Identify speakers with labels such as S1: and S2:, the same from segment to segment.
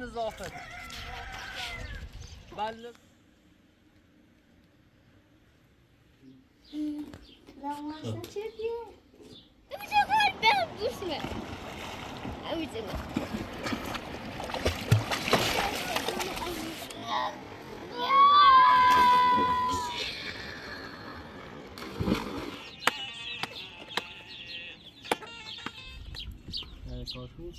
S1: نظافت بله
S2: زمان چه دیه؟
S3: چه کار به دوشمه اویزم
S1: کارشون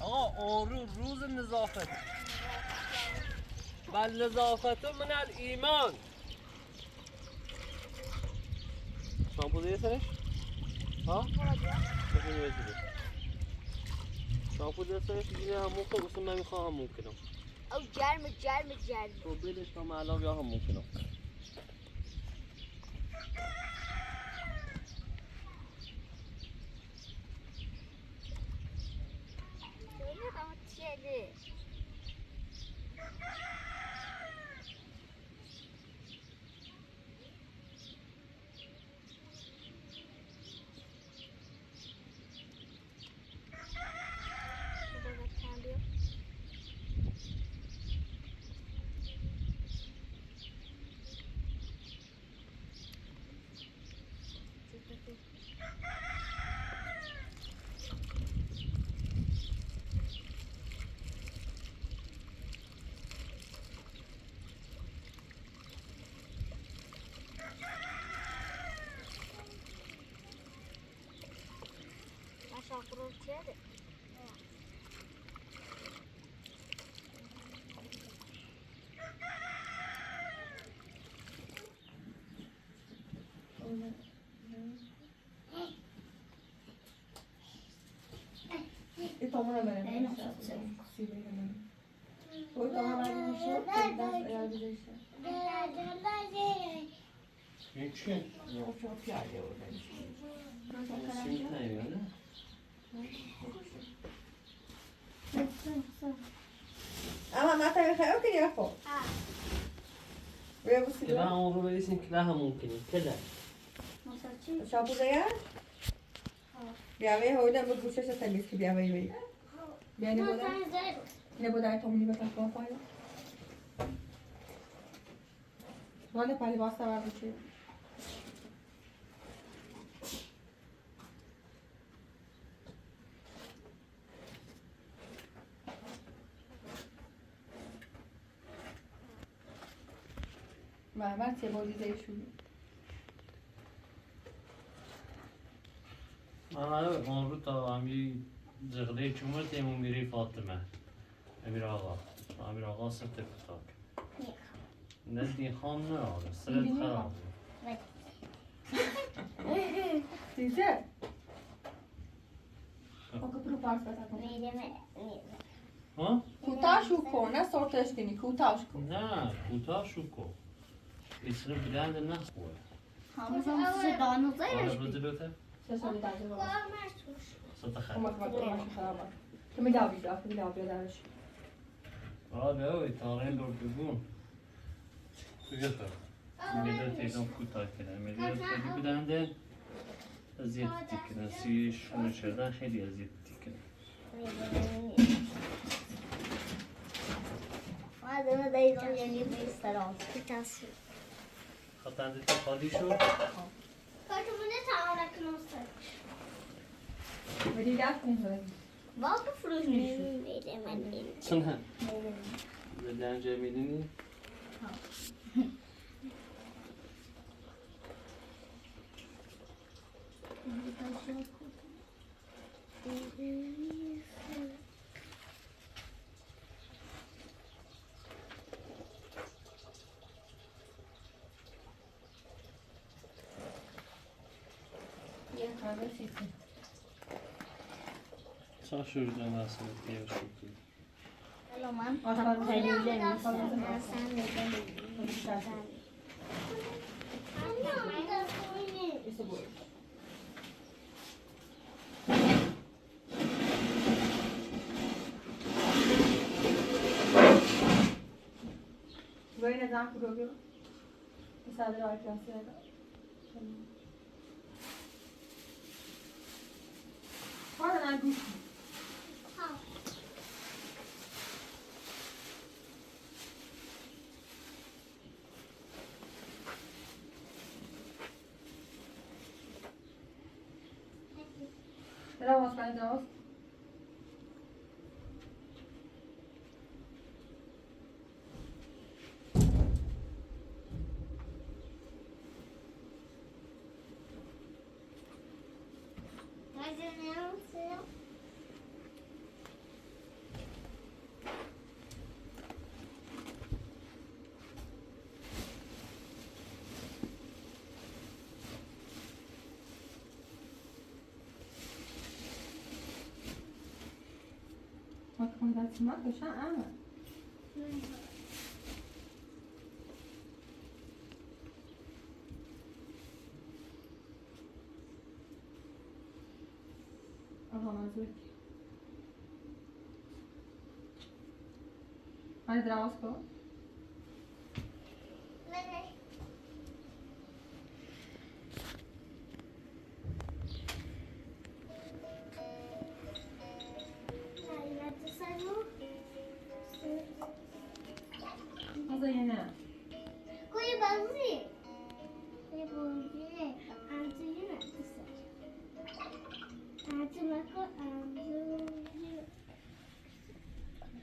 S1: آقا روز نظافت بل نظافت من الایمان شامپو دیگه سرش؟ ها؟ بخیر بزیده شامپو دیگه سرش دیگه همون که اصلا من میخوام همون کنم
S3: او جرم
S1: تو بدش تا معلا بیا همون کنم
S3: شده
S4: این تامون رو بریم
S2: اینو خواستم.
S4: سیبه کنم توی تامون بریم میشه که دست ایال بیزشته
S1: این چی؟
S4: یه اوچه پیاده و
S1: سیمت نمیاد
S4: اما ما تبي خير اوكي يا اخو ويا
S1: كده
S4: بصي
S1: هم رو بریسیم کلاها ممکنه کده
S4: شابو زياد بیاوی هویدا بود گوشش تمیز که بیاوی بی بیا نبوده تو منی بکن کن پایلا وانه پالی واسطه بر بچه محمد چه بودی دیشونی
S1: من اون رو تا امی زغده چومر تیمون میری فاطمه امیر آقا سبت کتاک ندی خام نه آره سرت خراب
S4: دیزه اوکا پرو پارس بتا
S1: ها؟
S4: کوتاهشو کن نه سورتش کنی کوتاهش کن
S1: نه کوتاه شو کو اسم بلند نخواه آره بزرگتر
S4: چه سالی تازه بابا
S1: صد خیر
S4: اومد ماشین خراب تو می داوی دار تو می داوی دارش
S1: آره اوی تاره لور بگون بگه میده تیزم کوتاه کنه میده خیلی بلنده اذیت کنه سی شونه شدن خیلی اذیت کنه خطنده تو خالی شد
S4: بدی دست کن زدی
S1: سنه به دنجه میدونی
S4: یه خانه سیتی
S1: سا شروع ناسه دیو شکل
S4: ایسو بود وای نزن کدو بیو ساده رای کلاسی رای حالا نگوش Era was kind of ما تكون ذات سماك وشان أعمل أها منزوك هاي دراسكو هذا ينام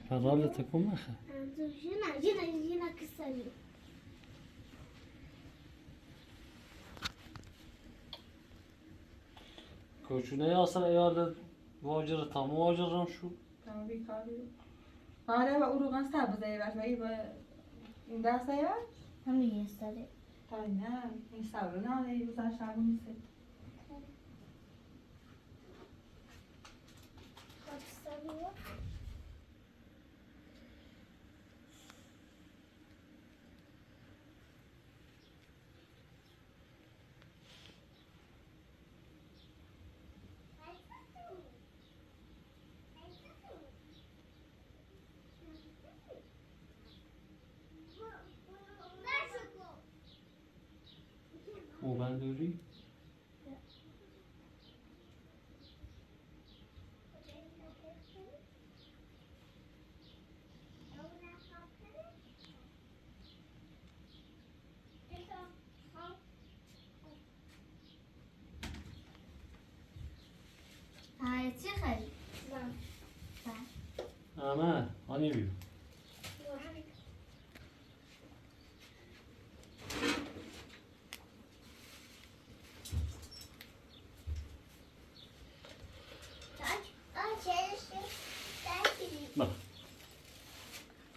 S1: فرالة تكون مخه کوچونه اصلا ایال واجر تا واجرم شو
S4: تمام بیکاری حالا با اروغان سبزه ای باش این با این دسته یا
S3: همین استاده
S4: تا نه این سبزه نه این روزا شبو نیست
S1: او بندوری
S3: های چی خیلی؟
S1: اما آنی بیو با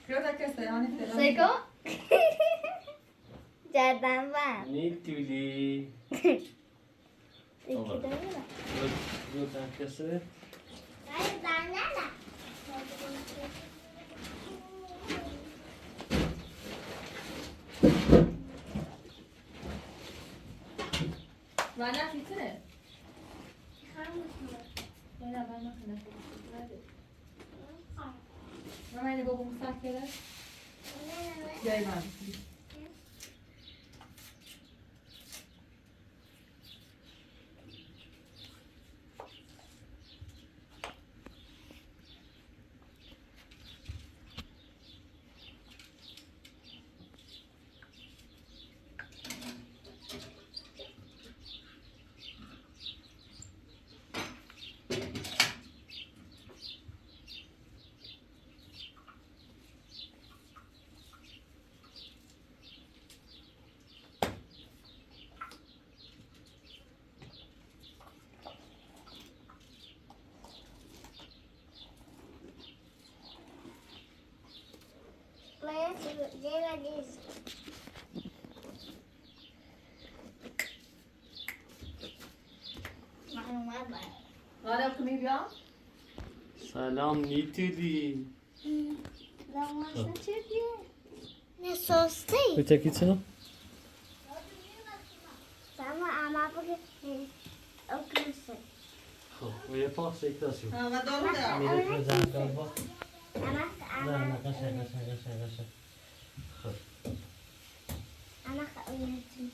S4: کیو دکسته آنی فلان
S3: سیکو؟ جردن بند
S1: نیتولی
S3: یکی داره
S1: دو کسه
S4: و نه فیتره نه نه من نخونه و من بابا مسکره جای من آره کمی بیا
S1: سلام نیتولی
S2: Lamazda çekiyor.
S3: نه سوستی
S1: بتکی چنو
S3: ساما اما بگه اکرسه
S1: خب و یه پاس اکتاسیون
S4: و دارو ده
S1: میره پرزنت کن با
S3: اما
S1: نه قشنگ خب
S3: اما خواهیتون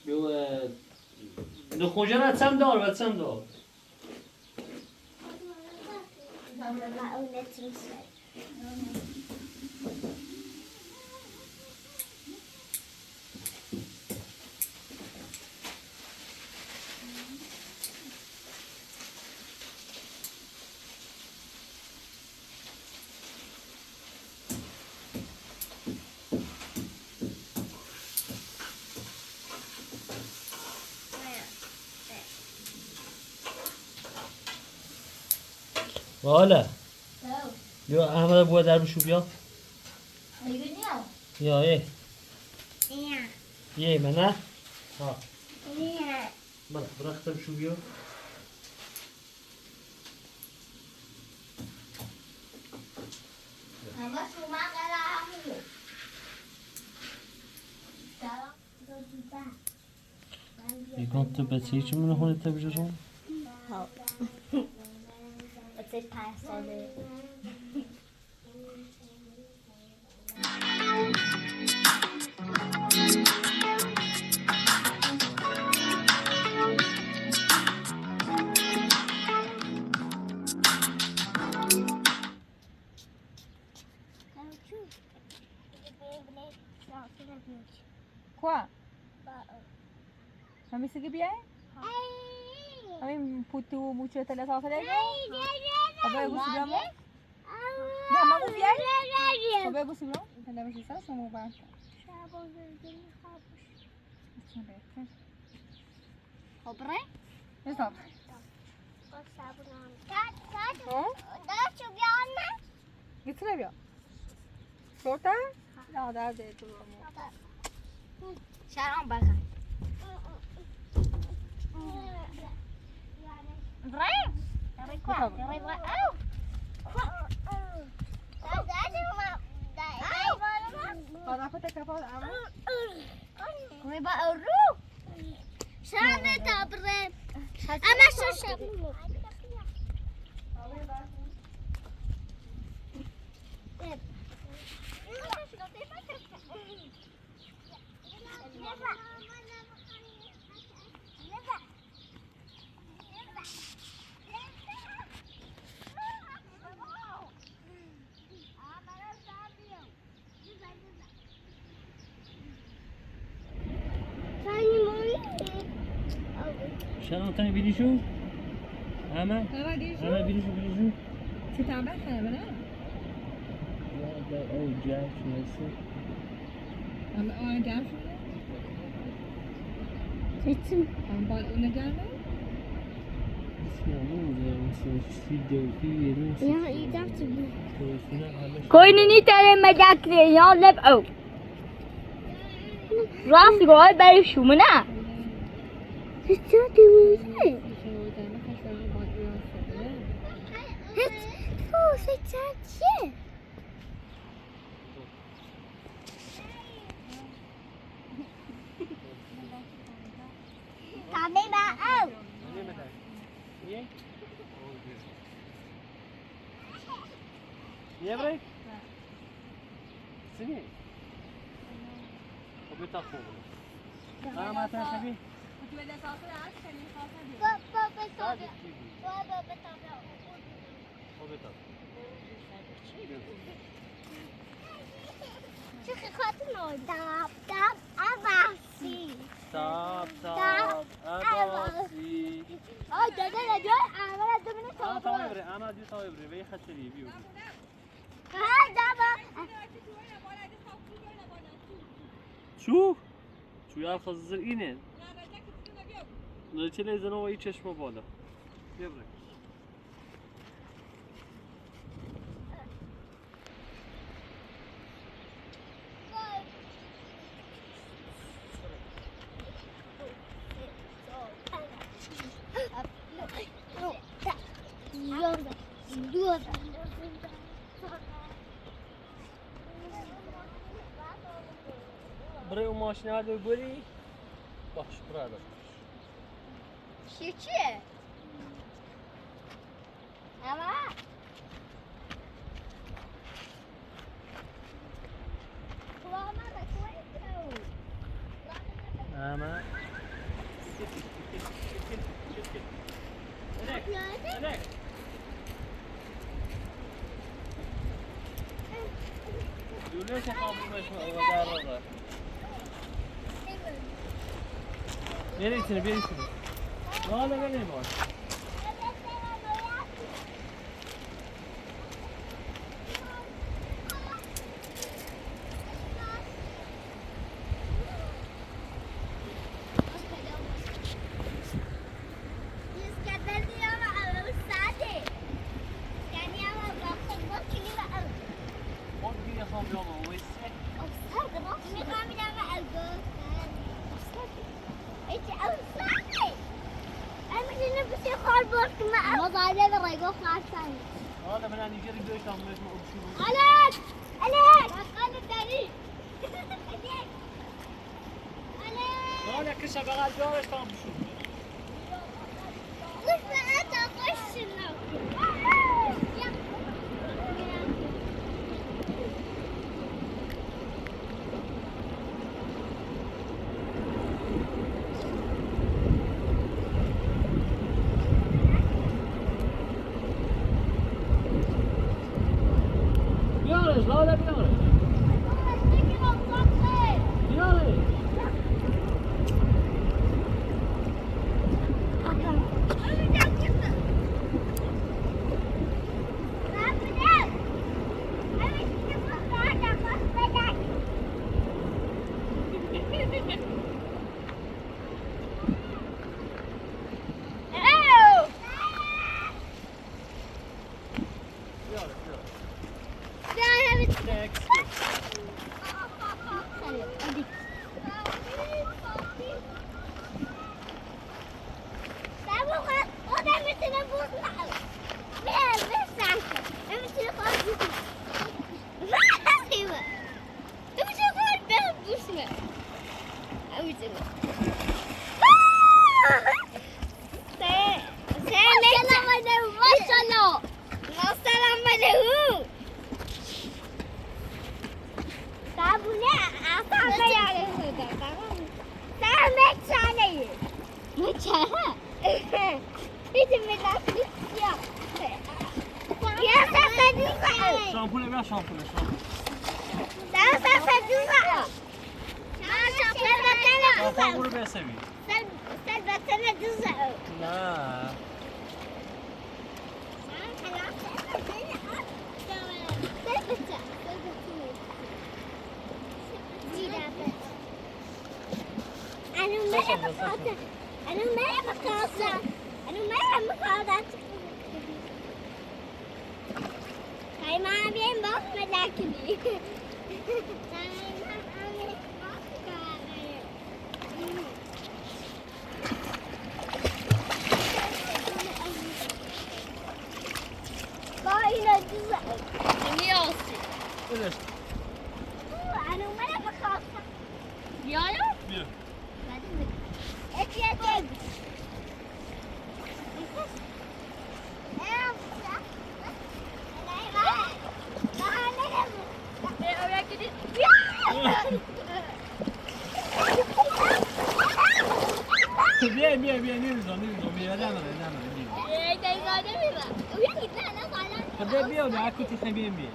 S1: بیو نخونجا نتسم دار بتسم دار
S3: ما اونتون سر
S1: و حالا بیا احمد بو در بشو بیا یا یه من نه ها بله برختم شو بیا
S3: اما شما قرار
S1: یکان تو بچه چی منو خونه تبجرون
S3: بچه 5 ساله
S4: Quoi? Mami sige biar? Mami putu bucu telah sahaja lagi. Apa yang aku sebelah mu? Dah mak aku biar? Apa yang aku sebelah? Dah mesti sah semua bahasa.
S3: Kobre?
S4: حساب
S3: ها؟ داشت بیان من؟
S4: میتونه بیا شورتن؟ نه در ده تو
S3: شرام بخن بریم
S4: خدا تکفال اما
S3: با رو شرم تابره اما شو
S1: شنو تاني بيدي شو؟ أما بيدي شو؟
S4: تتعبان خيبنا
S1: لا أو جاي شو هسه؟
S4: أما أنا جام شو
S3: Seçim.
S4: أنا بقول أنا جام
S3: Ya idam çıktı.
S2: کوینی تره مجاکری یا لب او راست گوی برای شما نه
S3: Hiç değil. Hiç. Bu seçim. Tabii ben al.
S1: يا بريك سنين وبتاخذ أنا ما تنسبي
S3: Çünkü kadın o dap abasi.
S1: Stop أباسي
S3: Ay dede ne diyor? Amara dümünü
S1: أنا
S3: sordu.
S1: طايبري أنا دي طايبري بي خسري بيو
S3: Hayır daba.
S1: شو يا خزر إينه نرچله زنو وی چشم بالا ببره برای اون ماشین رو بری باش برادر
S3: Şişi. Ama. Kulağıma da koyuyor.
S1: أما هناك ليش خافوا مش ودار بيريتني لا لا لا ما هذا من أنا يجري دوش عم مش مقول شو
S3: عليك عليك قال الدليل عليك
S1: هذا كشة بغال جارش تام بشو
S3: مش بقيت اخش
S1: بيارش لا لا بيارش بيارش ریلکس. شامپول بیا شامپول. شامپول رو بسوی. نه. ولش. بیا. بیا نمیزن بیا دم خدا بیا و عکوتی خبیم بیا.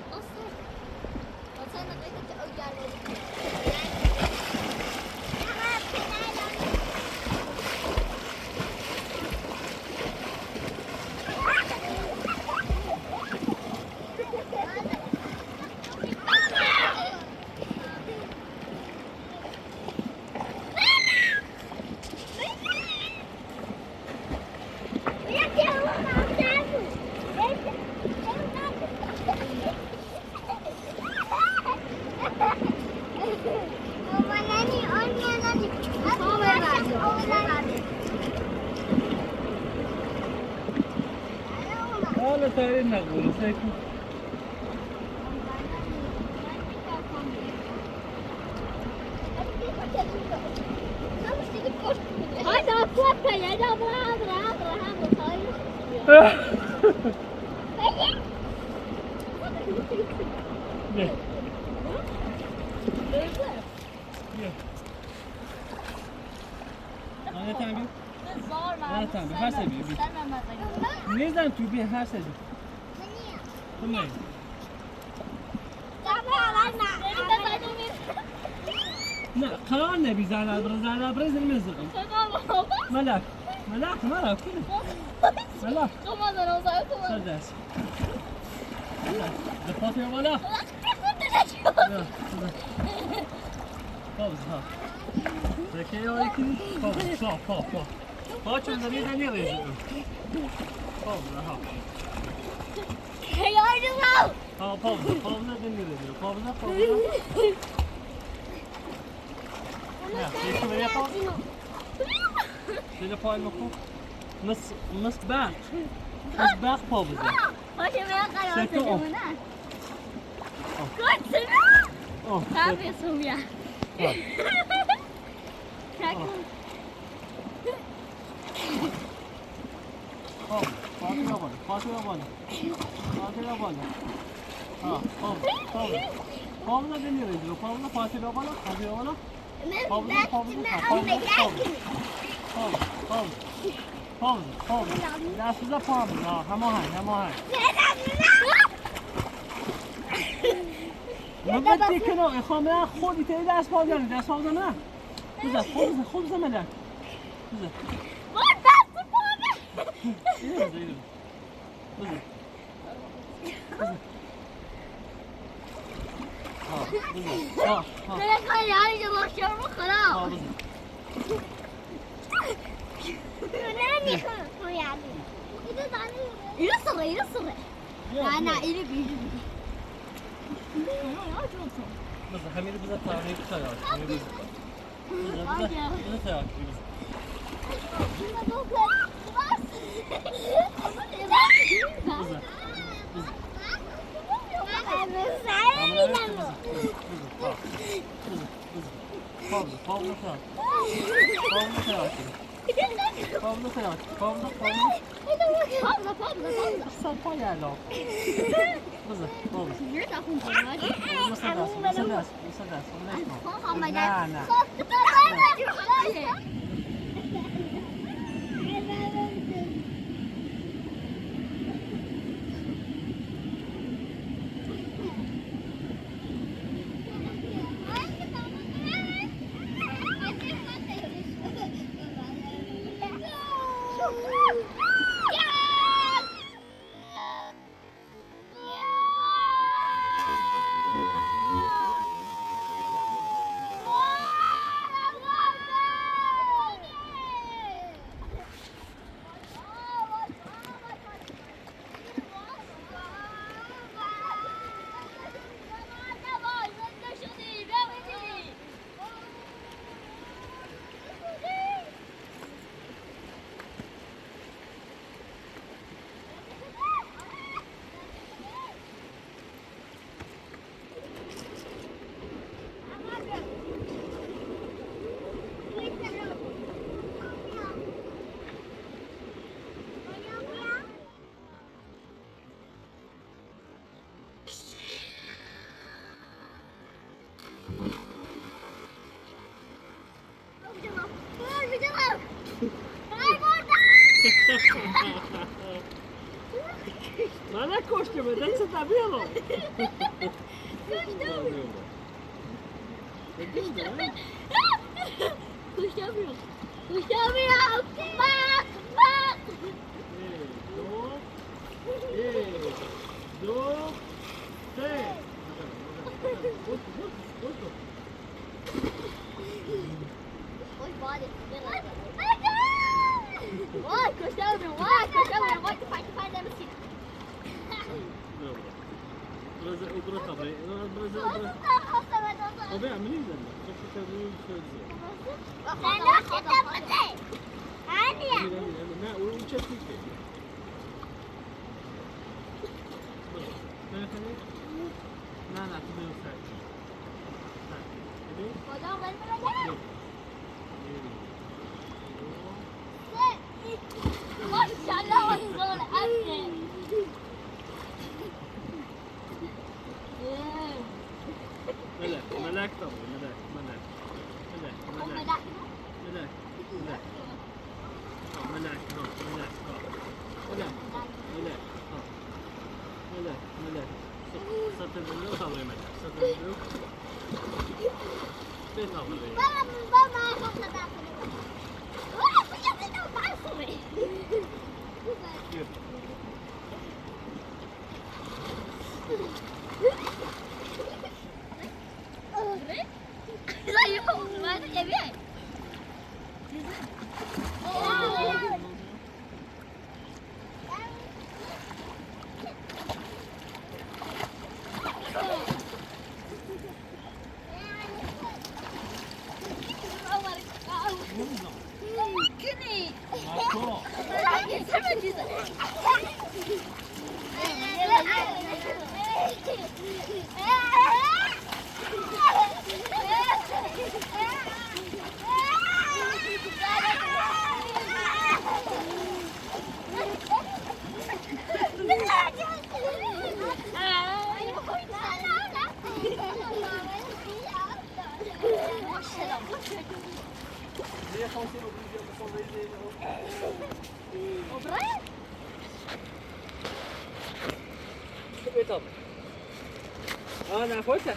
S1: حالا تایر نقول سیکو. هر سه بی. نیزن تو بی هر سه بی. تمام. نه قرار نبی زنده برز نمیزنم. ملاک کنه. ملاک. سردست. دفعه والا. ها. Perché ho i chili? Po. Faccio una vita di reso. Povera, ha. Povera di reso. Povera. Deixa eu ver a pausa. Deixa eu pôr no cu. Mas bak. Mas bak povera. Oh.
S2: Ne yapıyorsun ya?
S1: Fatih abone. Ha, Pavla deniyor ediyor. Pavla Fatih abone. Pavla. Dastınızda Pavla. Ha, هماهنگ. مبدی کنه خامه خودی تی دست پاوزنه نه. خوب بزن ملک. بزن. بزن.
S2: Ne kadar yani başlıyorum bu kadar. Ne koyalım? İri sıra. Yani iri bir.
S1: بذار همین بذار تمرین کنم. بذار تمرین.
S5: Mana koştum, ben size tabiyorum.
S3: Koşamıyorum. Koşamıyorum. Bak, bak. Oy, body. Vay, koşamıyorum. Vay, koşamıyorum. Vay, tıpay demesin.
S1: Biraz obra tabii. O be aminin de. Çok tabii söylüyor.
S3: Sen ne yaptın? Anne.
S1: Ne o uçak gitti. Ne yaptın sen?
S3: Hocam ben böyle. Maşallah olsun anne.
S1: Melek, melek tabii, melek. Melek. Satın ürünü tavır melek. Satın ürünü. Ne tavır melek?
S3: Baba, kadar. Bu yapıda var mı?
S1: Yürü.
S3: Saya mana jadi? Kini.
S1: Marco.
S3: Sama juga.
S5: Betul. Ah, nak foto?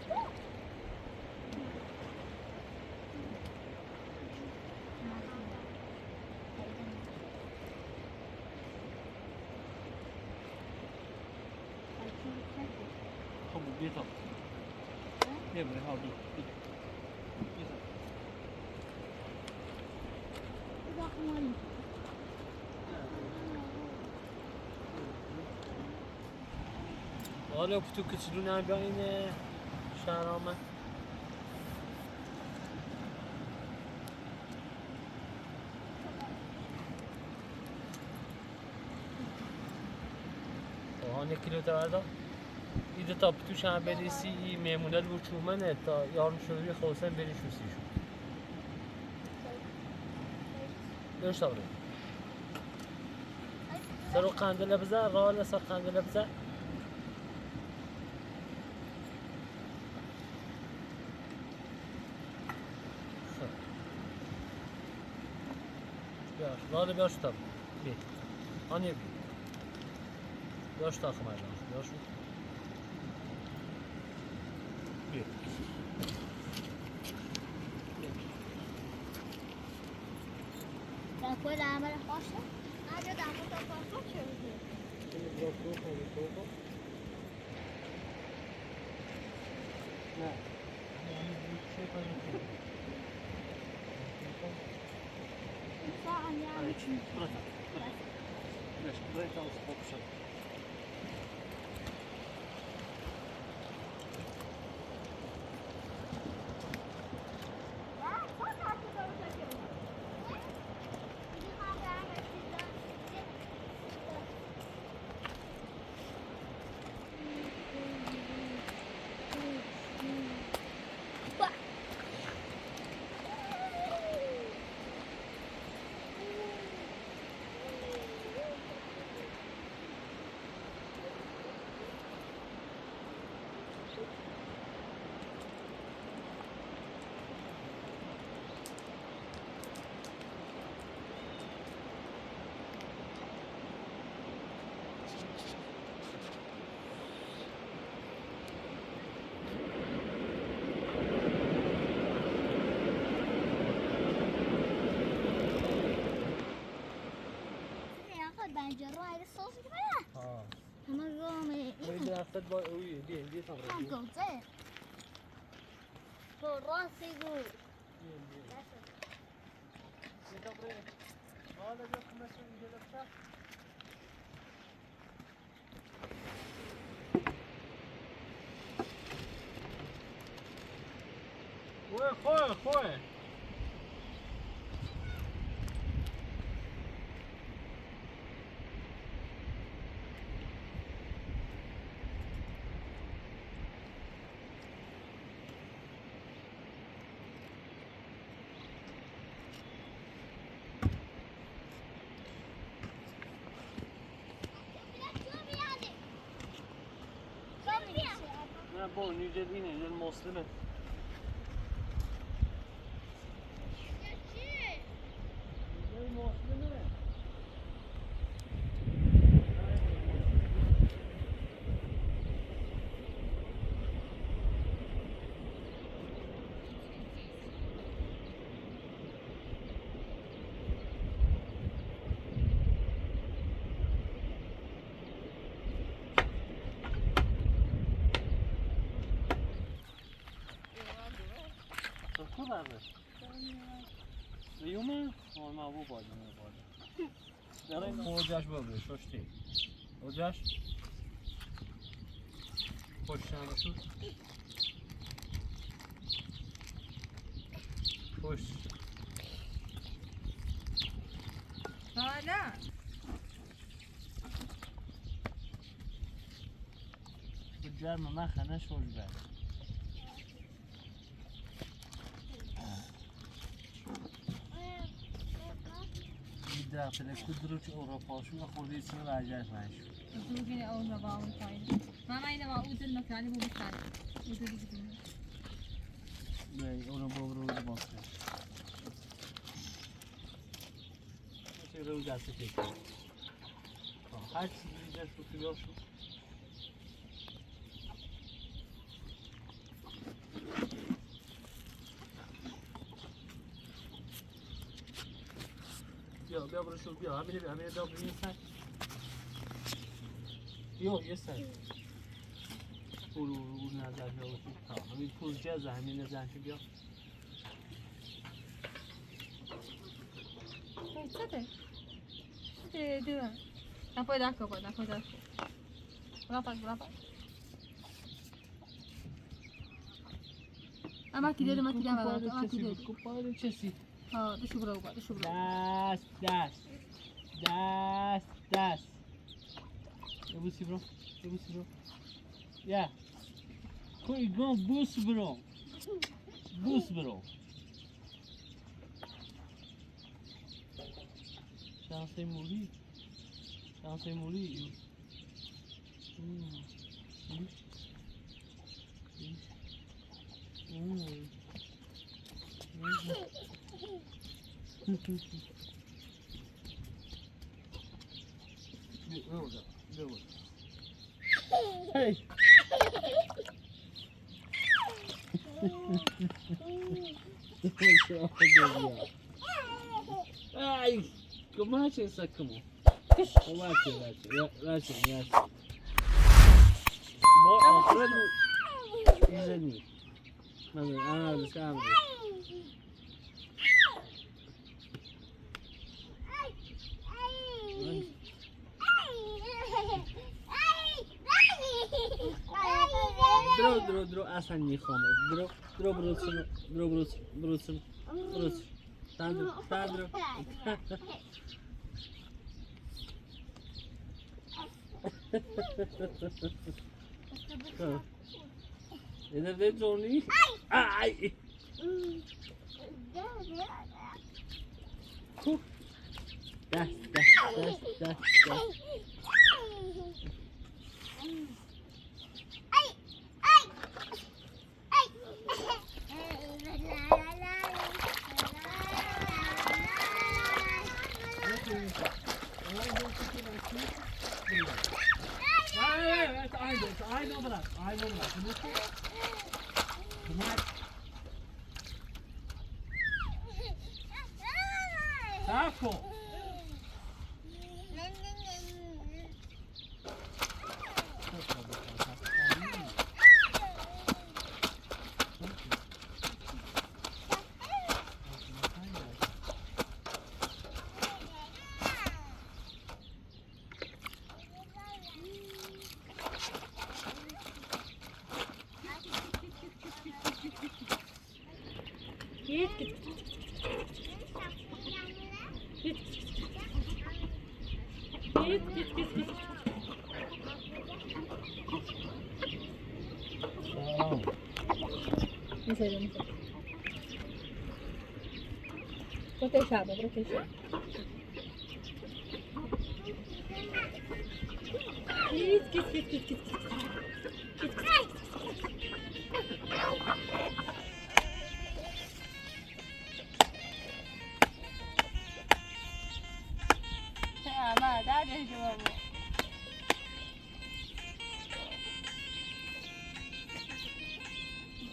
S1: خب بیا تا بیا بیا ها بیا حالا تو کچلو نبیا این شهر آمد آن کیلو تا ایده تا پتوش هم بریسی ای میمونه رو چومنه تا یارم شروعی خوصن بری شوستیشو درست آوره سرو قندله بزن راه سر قندله بزن بیار راه بیار شو تاب بی آنیه بی بیار شو تا خمه بیار شو بی
S3: Depois da água posta, a água da água tá posta.
S1: نه چه کنیم
S3: Só a minha água.
S1: باش برای تا خوب شد
S3: Bence rayda sos gibi ya.
S1: ها
S3: Ama gome.
S1: ولی درخت با اوی دی تا برای
S3: Kanka olsa. To rasi gu.
S1: خواه نه با نیجل اینه یه مسلمه یه مسلمه خوب برده بیومه؟ ما بو باید داره خوجش بابه ششتی خوجش خوش شنبه شد خوش
S4: حالا
S1: تو جرم من خنه شوش برد درخت لکود رو که اروپا شو و خورده ایسی رو برجرش نشو
S4: زوجين أول ما باعوا الفايدة ما أين ما أود المكان يبغى بستان
S1: به اونو برو باسه میشه رو دسته کشید هر چیزی اینجاش رو توی شو بیا برو شو بیا همینه داغ این سر بیا یه سر برو نظر بیا همین پوزجه از همین نظر بیا
S4: Co ty? Ty, dyła. Na podako, na podako. Lapak. Ama gidelim, ama gidelim.
S1: Kupayla çesi.
S4: Ha, düşü buraya.
S1: Das. Ebusi bro. Ya. Koy go bus bro. Şansay muri. Hey. Ai, como é que essa cama? Como é que é? Bom, Alfredo, izleni. Mas calma. Dro, اصلا میخوامه. درو بروس. تندرو. Är det Johnny? Aj! Där. I know that. Taco.
S4: Git. Miseria. Protejada. Git. Ama daha ne cevabı?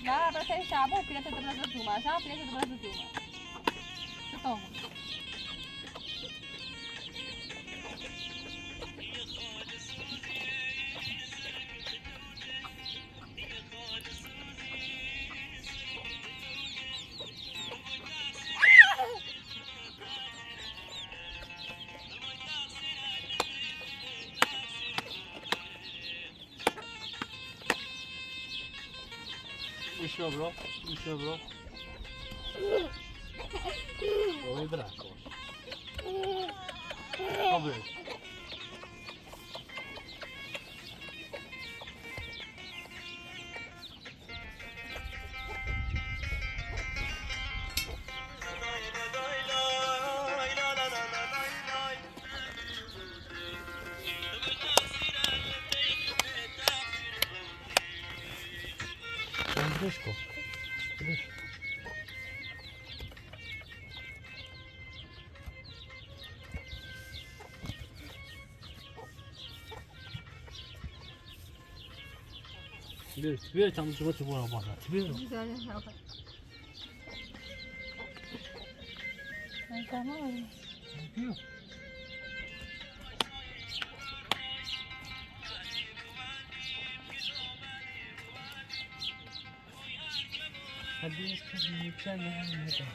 S4: Nah, saya siapa? Pilih satu belas cuma. Siapa pilih satu belas cuma? Betul.
S1: Uscilo bro. Dove bracco? Vabbè. Fresco. Теперь там живет его работа. Теперь.
S4: Tamam.
S1: بیا. حدیث کردی کنم نده.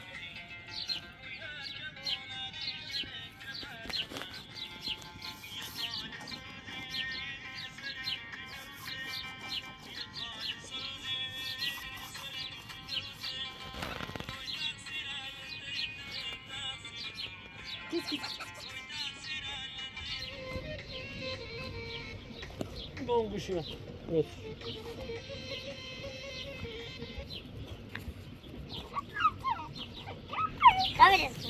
S1: Bom bichinho. Karşımızda.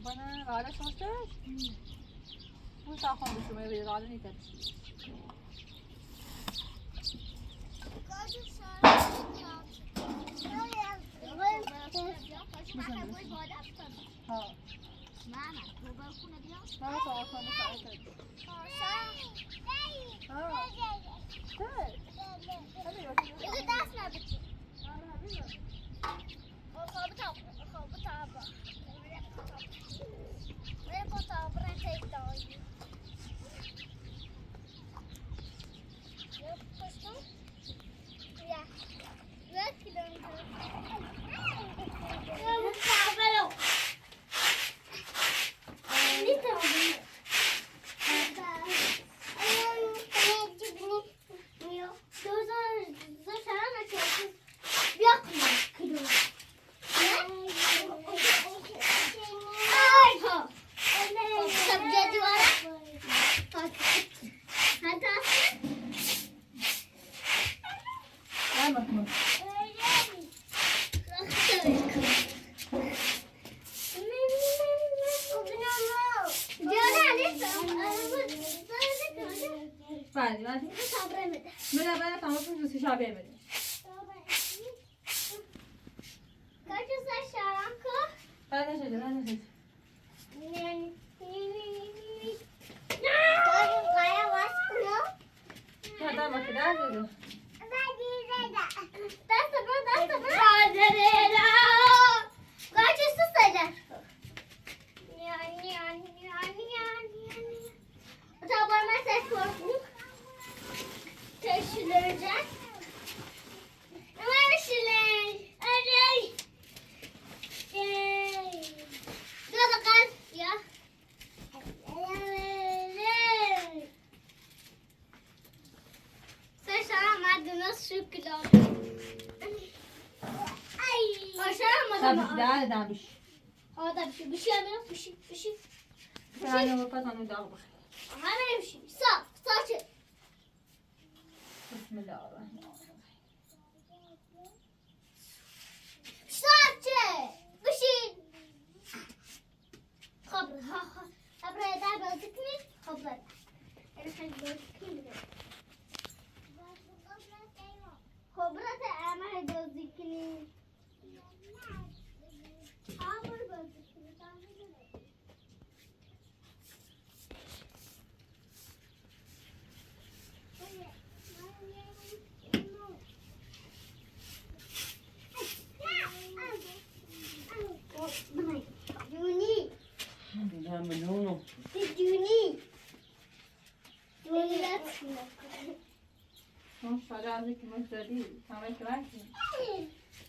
S3: bana rada sonuçta. Bu sahon düşümü bir rada ne kadar?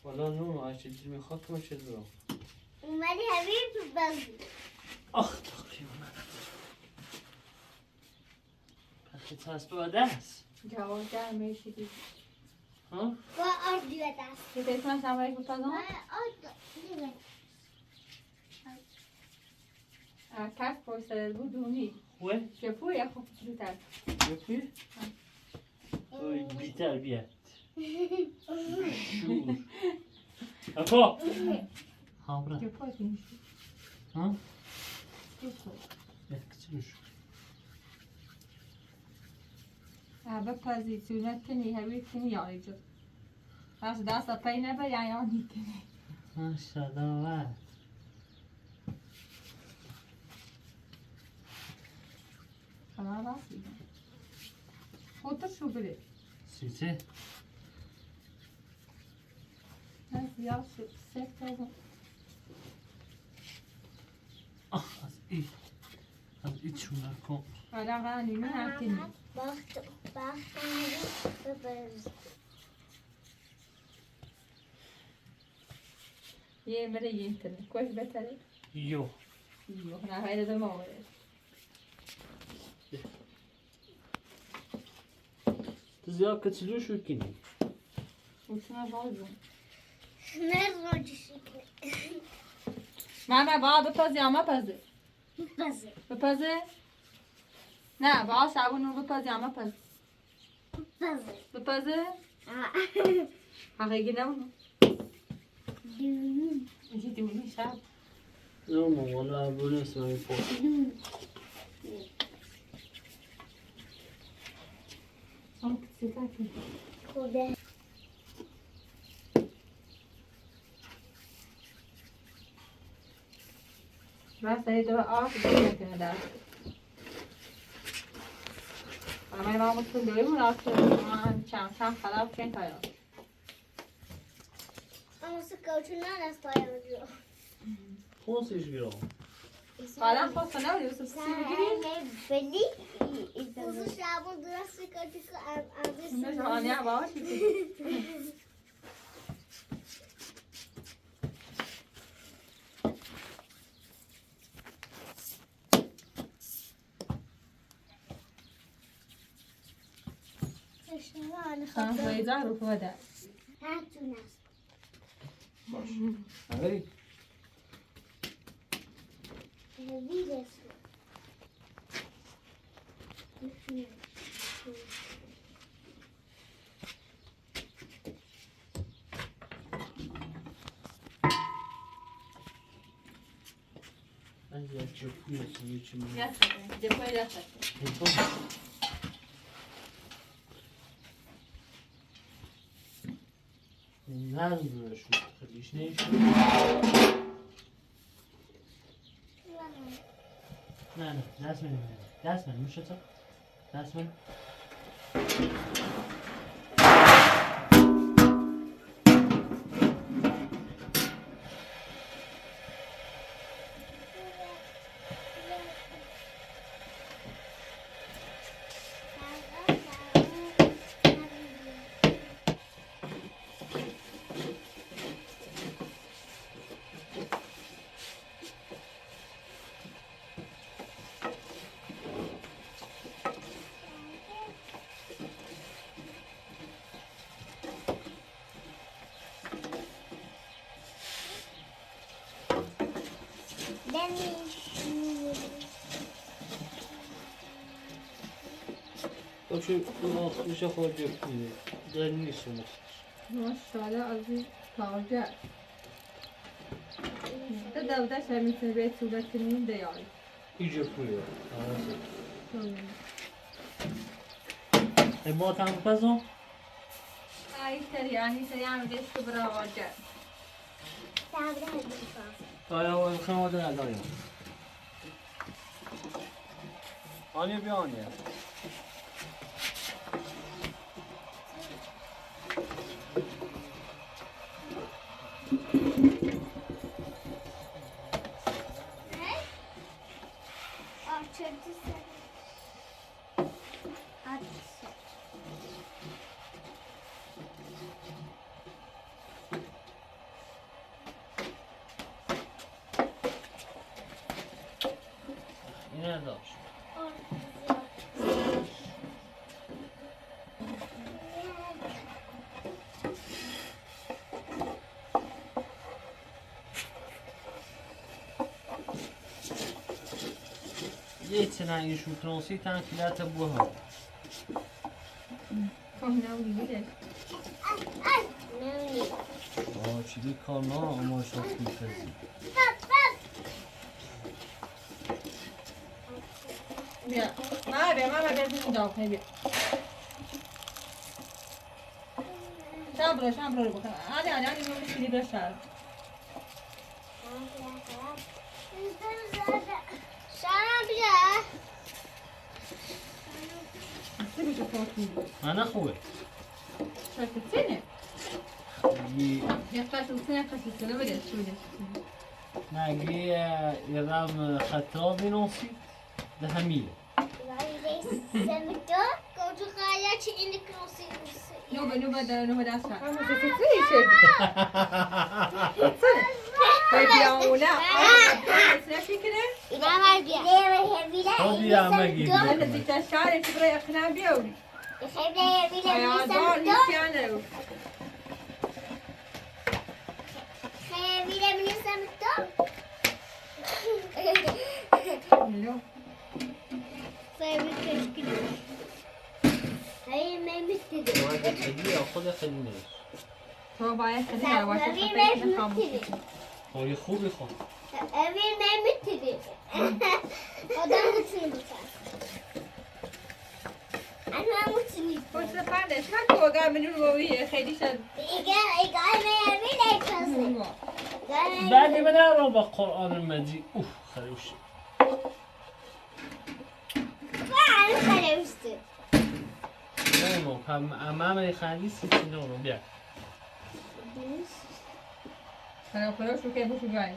S3: والله نونو عايش الجيم خط مش يزرع. ومالي حبيبي ببلدي.
S1: تقريبا. أخي تحس بوداس.
S4: جواب كان ماشي كده.
S1: ها؟
S3: وأرضي وداس.
S4: كده اسمع سامعك بتفضل؟
S3: أرضي.
S4: كاف فرصة بدوني.
S1: شپوه؟
S3: شپو یا خوب کوچولوتر.
S1: شپوه؟ اوی بیتر بیاد شور افا ها برا
S3: شپو از این شو.
S1: ها؟
S3: شپو.
S1: یک کچلوش
S3: بپزی سونت کنی هوی کنی یاری جد. دست پی نبر یعنی کنی.
S1: ماشاءالله
S3: خدا راست خودت شو بده.
S1: سیته
S3: نه زیاد شد. سفت کردم.
S1: از ای چون نکن
S3: آدم قرار نیمه هم کنی. یه مره یه اینترنت. کوش بهتره؟
S1: یو
S3: یو. نه هایده دو موارد.
S1: تو زیاد کچلوش کنی
S3: اوشنا بازم.
S2: نرماجیشی
S3: ماما باید بپزی یا مپزی؟
S2: بزه
S3: بپزی؟ نه باید شبونو بپزی یا مپزی؟
S2: بزه
S3: بپزی؟ حقیقی نمونو. اینجا دیونی شب.
S1: نه والا برو اسمه پول
S3: آن کسی کنی.
S2: خوبه
S3: راست هی دو آف نکنه در. من ما مطمئن داریم راست من چند خلاف چند تایا.
S2: اما سکوچونه نستایم جو
S1: خوصش گیرم
S3: قلم خواست کنه ولی بسید سی بگیری؟
S2: بلی بزو شبون درست سکوچی که
S3: نه آنیا باش بگیری. سان فایزا رو فاده.
S2: هاتون است
S1: باش هی
S2: ویدیوس
S1: از یک چپوی اسمی چی من
S3: یاسته. دپای یاسته.
S1: نرم برشون خیلیش نیست نه دست من میشه تو دست من باشه میشه خود جفتی در نیست شما
S3: ماشاءالله از این تاجر. تو دودش هم میتونی به صورت کنیم دیاری.
S1: ای جفویه ای با تم بپزم
S3: تری هم دیست که برای آجر.
S1: آیا خانواده نداریم آنیا بیا آنیا این نداشت یه چنانی شوتنوسی تنفیلت بوها
S4: فهمیدم دیگه
S1: چیزی کار نه اما شاید میپذی
S4: بیا من بیا داغ بیا شام رو بخور عادی اینو میشینی بشر
S2: شرم بیا
S4: چه خوبی
S1: نه خوبه
S4: شاکتینه یک قصد بده شوده
S1: نگی یه رم خطا بینوسی ده همیه
S4: نو بده اصلا اما چطوری شد بیا اونا نشی کنه
S1: خودی همه گیری
S4: من دیگه شعر تو برای اقناع بیاوری آیادان نیستیانه رو ملو
S1: باید خیلی یا خود خیلی نیست
S4: تو باید خیلی رواشت خیلی خاموشی
S1: خوری خوبی خود پشت پردش من کوگاه منو رویه خیلی شد بعدی من رو با قرآن المجید اوه خروش نه هم امام خالی سیتی نونو بیا
S4: خلاص شو که بشو جای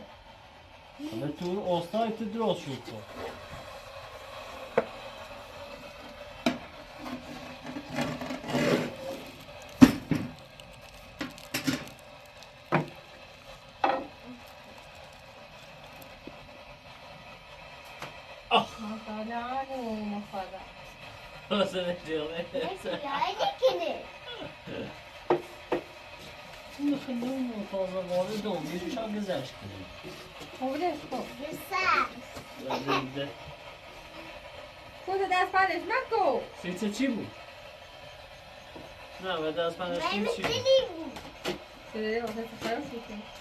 S1: حالا تو اوستای تو درست شد تو حسن جیغه این خیلی تازه وارد دومیش هم گذشت کنیم
S4: خودش خود دست پردش نکو
S1: سیچه چی بود؟ نه و دست پنش چی بود؟
S4: سیده واسه خلاص شد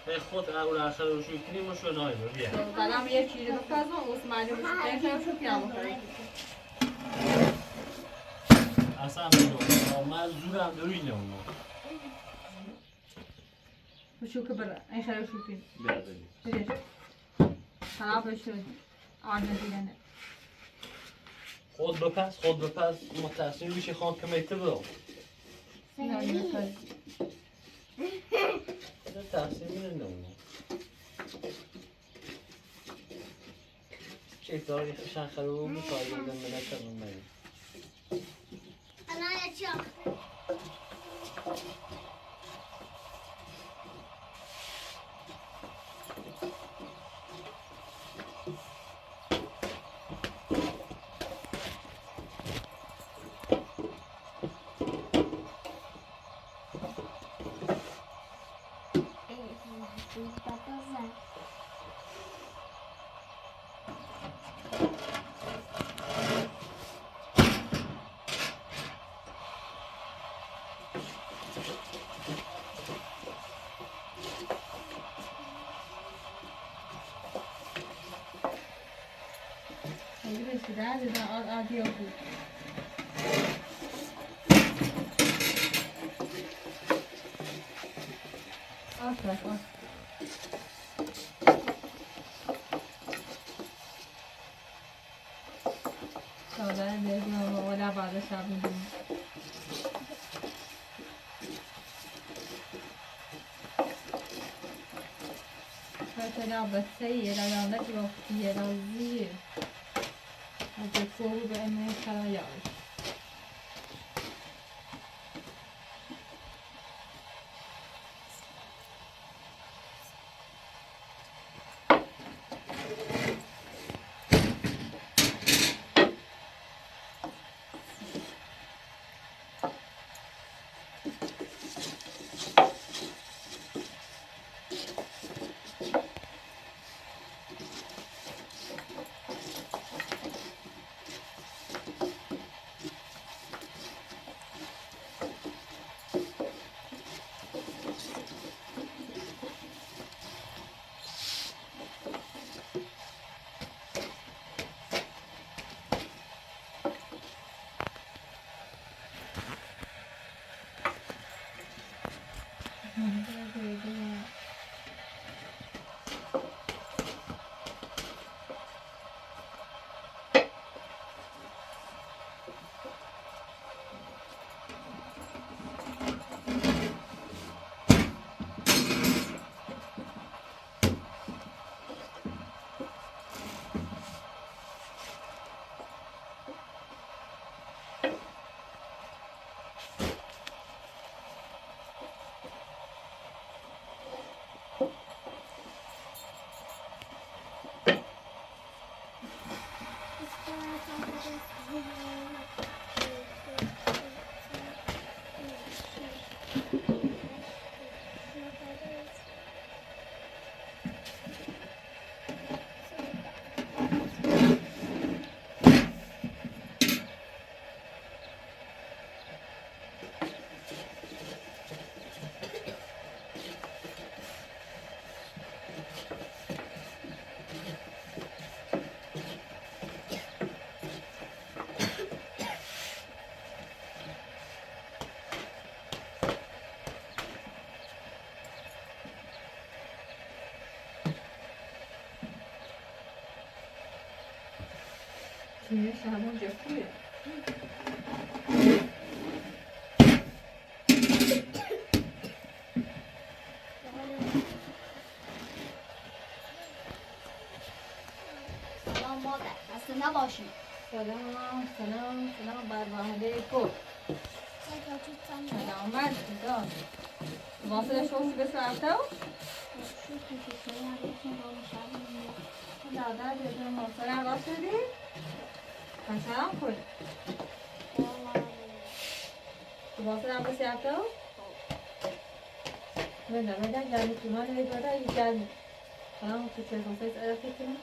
S1: به خود اول آخر رو شروع کنیم و شنای رو بیا
S4: دلم یه چیزی بفرزم اوست معلوم شد شو پیام بخورم
S1: اصلا میدونم من زورم داری نمونم
S4: بشو که برا این خلاص شو کنیم
S1: بیا داریم
S4: دیدش خراب شد آرد دیدنه
S1: خود بپس متصمیم بیشی خان کمیته برو تقسیمی نمونم چه داری خشن خلو میخوایی بودم به نکنم بگیم
S4: عادی بود آفرین سادن بیدیم و ولی بعد شب میدیم مثلا بسیاری راننده که وقتی رازیه از فوق به امه خرایاش
S3: چیش همون جفریه.
S2: سلام مادر خسته نباشی.
S3: سلام بر وحده کو. سلامت خدا. واسه شوش بس رفته؟ دادر دیدم واسه راست شدی؟ سلام کن. واسه هم بس رفته؟ بده گرمی کنار بده یه گرمی. سلام تو چه واسه عرفی کنم؟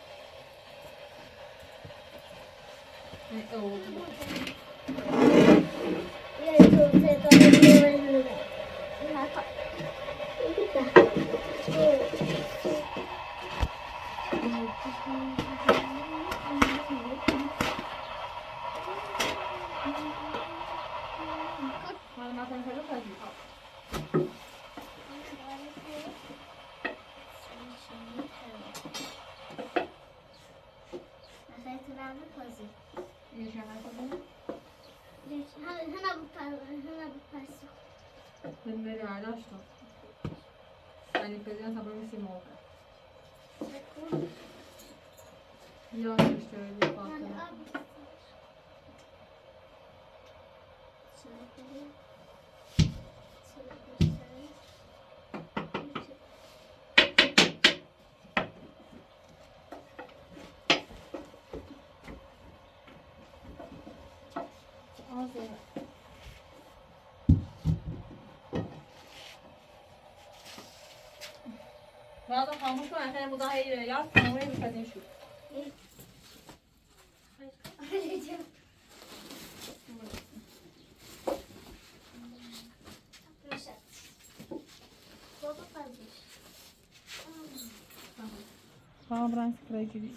S3: Benimleri araştır. Hani kızın sabah bir simol. Ya işte öyle bir baktım. بعد خاموش کن اخیر مداهی یاد خاموش می‌کنیم شو. Tamam, ben sprey gibi.